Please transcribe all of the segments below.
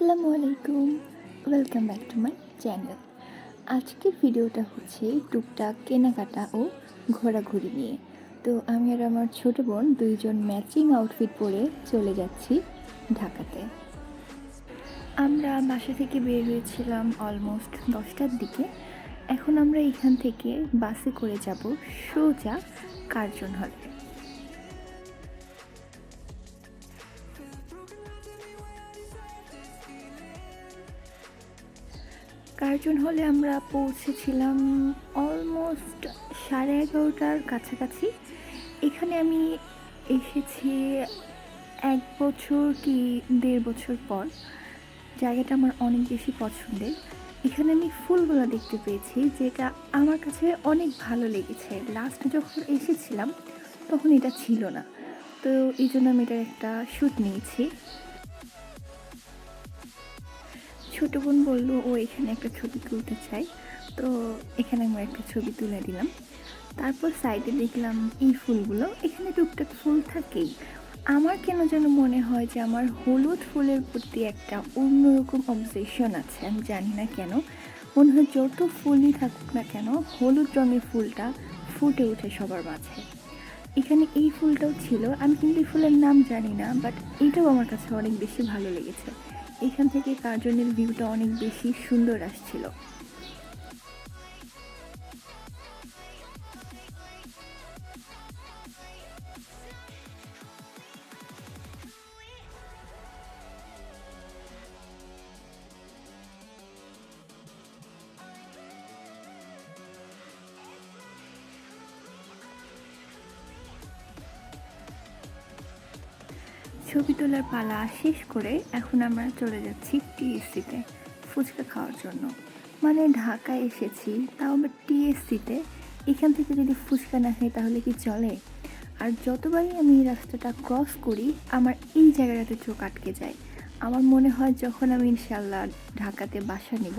আসসালামু আলাইকুম, welcome back to my channel. আজকের ভিডিওটা হচ্ছে টুকটাক কেনাকাটা ও ঘোরাঘুরি নিয়ে। তো আমি আর আমার ছোট বোন দুইজন ম্যাচিং আউটফিট পরে চলে যাচ্ছি ঢাকাতে। আমরা বাসা থেকে বের হয়েছিলাম অলমোস্ট 10টার দিকে। এখন আমরা এখান থেকে বাসে করে যাব সোজা কার্জন হলে। কার্জন হলে আমরা পৌঁছেছিলাম অলমোস্ট 11:30টার কাছাকাছি। এখানে আমি এসেছি 1 বছর কি 1.5 বছর পর। জায়গাটা আমার অনেক বেশি পছন্দের। এখানে আমি ফুলগুলো দেখতে পেয়েছি, যেটা আমার কাছে অনেক ভালো লেগেছে। লাস্ট যখন এসেছিলাম তখন এটা ছিল না, তো এই জন্য আমি এটার একটা শ্যুট নিয়েছি। ছোটো বোন বললো ও এখানে একটা ছবি তুলতে চায়, তো এখানে আমরা একটা ছবি তুলে দিলাম। তারপর সাইডে দেখলাম এই ফুলগুলো, এখানে টুকটাক ফুল থাকেই। আমার কেন যেন মনে হয় যে আমার হলুদ ফুলের প্রতি একটা অন্যরকম অবসেশন আছে, আমি জানি না কেন। মনে হয় যত ফুলই থাকুক না কেন, হলুদ রঙের ফুলটা ফুটে ওঠে সবার মাঝে। এখানে এই ফুলটাও ছিল, আমি কিন্তু এই ফুলের নাম জানি না, বাট এটাও আমার কাছে অনেক বেশি ভালো লেগেছে। এখান থেকে কার্জনের ভিউটা অনেক বেশি সুন্দর আসছিল। ছবি তোলার পালা শেষ করে এখন আমরা চলে যাচ্ছি টিএসসিতে ফুচকা খাওয়ার জন্য। মানে ঢাকায় এসেছি, তাও আবার টিএসসিতে। এখান থেকে যদি ফুচকা না খাই তাহলে কি চলে? আর যতবারই আমি এই রাস্তাটা ক্রস করি আমার এই জায়গাটাতে চোখ আটকে যায়। আমার মনে হয় যখন আমি ইনশাল্লাহ ঢাকাতে বাসা নিব,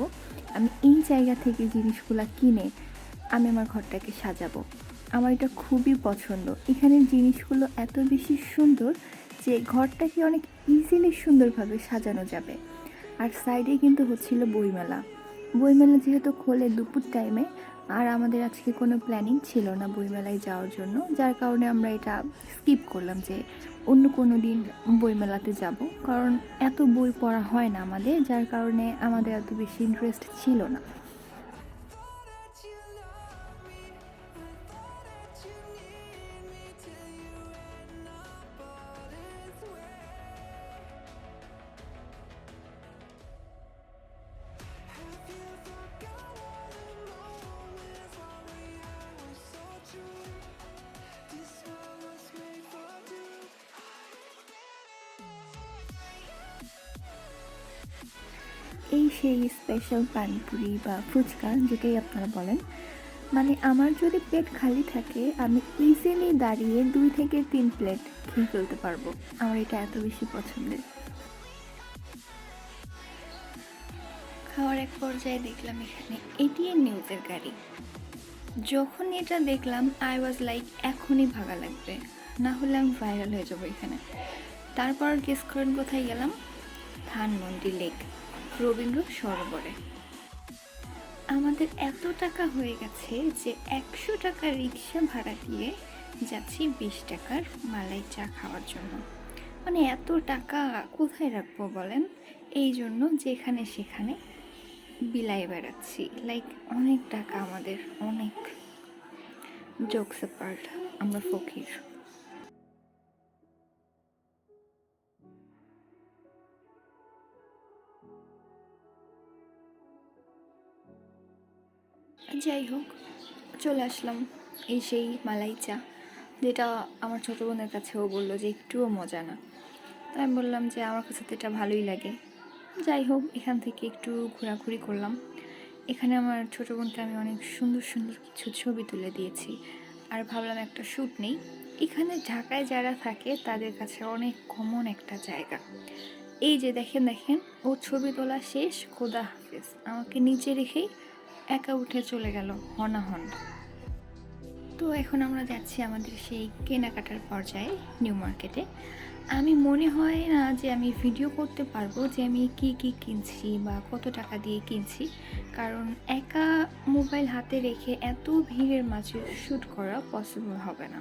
আমি এই জায়গা থেকে জিনিসগুলো কিনে আমি আমার ঘরটাকে সাজাবো। আমার এটা খুবই পছন্দ। এখানের জিনিসগুলো এত বেশি সুন্দর যে ঘরটাকে অনেক ইজিলি সুন্দরভাবে সাজানো যাবে। আর সাইডে কিন্তু হচ্ছিল বইমেলা। বইমেলা যেহেতু খোলে দুপুর টাইমে, আর আমাদের আজকে কোনো প্ল্যানিং ছিল না বইমেলায় যাওয়ার জন্য, যার কারণে আমরা এটা স্কিপ করলাম যে অন্য কোনো দিন বইমেলাতে যাব। কারণ এত বই পড়া হয় না আমাদের, যার কারণে আমাদের এত বেশি ইন্টারেস্ট ছিল না। এই সেই স্পেশাল পানিপুরি বা ফুচকা, যেটাই আপনারা বলেন। মানে আমার যদি পেট খালি থাকে আমি ইজিলি দাঁড়িয়ে 2 থেকে 3 প্লেট খেয়ে ফেলতে পারবো। আমার এটা এত বেশি পছন্দের। খাওয়ার এক পর্যায়ে দেখলাম এখানে এটিএন নিউজের গাড়ি। যখন এটা দেখলাম আই ওয়াজ লাইক এখনই ভাগা লাগবে, না হলে আমি ভাইরাল হয়ে যাবো এখানে। তারপর গেস করেন কোথায় গেলাম? ধানমন্ডি লেক, রবীন্দ্র সরোবরে। আমাদের এত টাকা হয়ে গেছে যে 100 টাকা রিক্সা ভাড়া দিয়ে যাচ্ছি 20 টাকার মালাই চা খাওয়ার জন্য। মানে এত টাকা কোথায় রাখবো বলেন? এই জন্য যেখানে সেখানে বিলাই বেড়াচ্ছি। লাইক অনেক টাকা আমাদের, অনেক। জোকস অ্যাপার্ট, আমরা ফকির। যাই হোক, চলে আসলাম এই সেই মালাই চা, যেটা আমার ছোটো বোনের কাছেও বললো যে একটুও মজা না। তো আমি বললাম যে আমার কাছে তো এটা ভালোই লাগে। যাই হোক, এখান থেকে একটু ঘোরাঘুরি করলাম। এখানে আমার ছোটো বোনকে আমি অনেক সুন্দর সুন্দর কিছু ছবি তুলে দিয়েছি, আর ভাবলাম একটা শ্যুট নেই। এখানে ঢাকায় যারা থাকে তাদের কাছে অনেক কমন একটা জায়গা। এই যে দেখেন দেখেন, ও ছবি তোলা শেষ, খোদা হাফেজ আমাকে নিচে রেখেই একা উঠে চলে গেল হনাহন। তো এখন আমরা যাচ্ছি আমাদের সেই কেনাকাটার পর্যায়ে, নিউ মার্কেটে। আমি মনে হয় না যে আমি ভিডিও করতে পারবো যে আমি কি কি কিনছি বা কত টাকা দিয়ে কিনছি, কারণ একা মোবাইল হাতে রেখে এত ভিড়ের মাঝে শ্যুট করা পসিবল হবে না।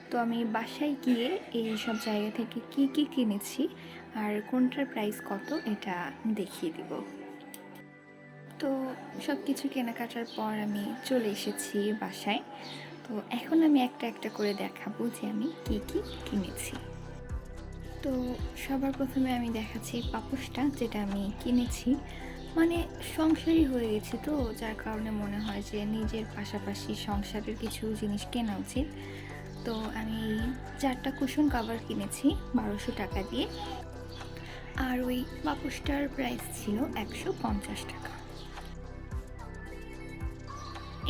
তো আমি বাসায় গিয়ে এই সব জায়গা থেকে কি কি কিনেছি আর কোনটার প্রাইস কত এটা দেখিয়ে দিব। তো সব কিছু কেনাকাটার পর আমি চলে এসেছি বাসায়। তো এখন আমি একটা একটা করে দেখাবো যে আমি কি কি কিনেছি। তো সবার প্রথমে আমি দেখাচ্ছি পাপোশটা, যেটা আমি কিনেছি। মানে সংসারই হয়ে গেছি, তো যার কারণে মনে হয় যে নিজের পাশাপাশি সংসারের কিছু জিনিস কেনা উচিত। তো আমি 4টা কুশন কাভার কিনেছি 1200 টাকা দিয়ে। আর ওই পাপোশটার প্রাইস ছিল 150 টাকা।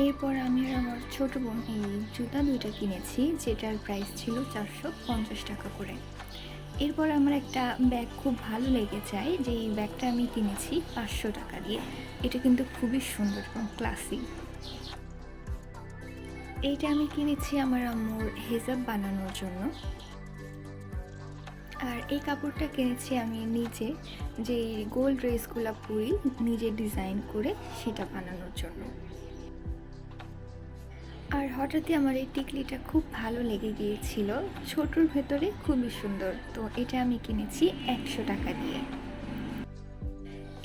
এরপর আমি আর আমার ছোটো বোন এই জুতা 2টা কিনেছি, যেটার প্রাইস ছিল 450 টাকা করে। এরপর আমার একটা ব্যাগ খুব ভালো লেগে যায়, যে এই ব্যাগটা আমি কিনেছি 500 টাকা দিয়ে। এটা কিন্তু খুবই সুন্দর এবং ক্লাসি। এইটা আমি কিনেছি আমার আম্মুর হেজাব বানানোর জন্য। আর এই কাপড়টা কিনেছি আমি নিজে, যে গোল ড্রেসগুলো পরি নিজে ডিজাইন করে সেটা বানানোর জন্য। আর হঠাৎই আমার এই টিকলিটা খুব ভালো লেগে গিয়েছিল, ছোটোর ভেতরে খুবই সুন্দর। তো এটা আমি কিনেছি 100 টাকা দিয়ে।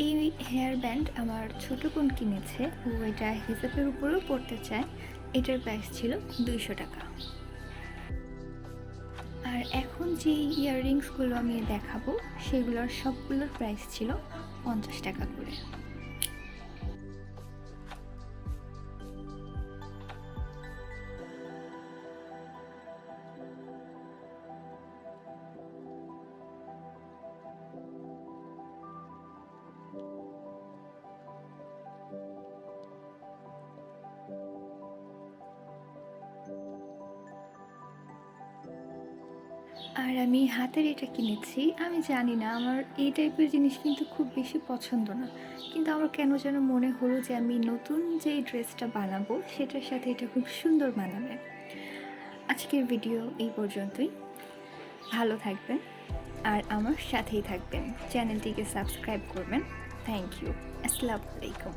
এই হেয়ার ব্যান্ড আমার ছোটো বোন কিনেছে, ও এটা হিসাবের উপরেও পড়তে চায়। এটার প্রাইস ছিল 200 টাকা। আর এখন যে ইয়াররিংসগুলো আমি দেখাবো সেগুলোর সবগুলোর প্রাইস ছিল 50 টাকা করে। আর আমি হাতের এটা কিনেছি। আমি জানি না, আমার এই টাইপের জিনিস কিন্তু খুব বেশি পছন্দ না, কিন্তু আমার কেন যেন মনে হলো যে আমি নতুন যে ড্রেসটা বানাবো সেটার সাথে এটা খুব সুন্দর মানাবে। আজকের ভিডিও এই পর্যন্তই। ভালো থাকবেন আর আমার সাথেই থাকবেন, চ্যানেলটিকে সাবস্ক্রাইব করবেন। Thank you. আসসালামু আলাইকুম।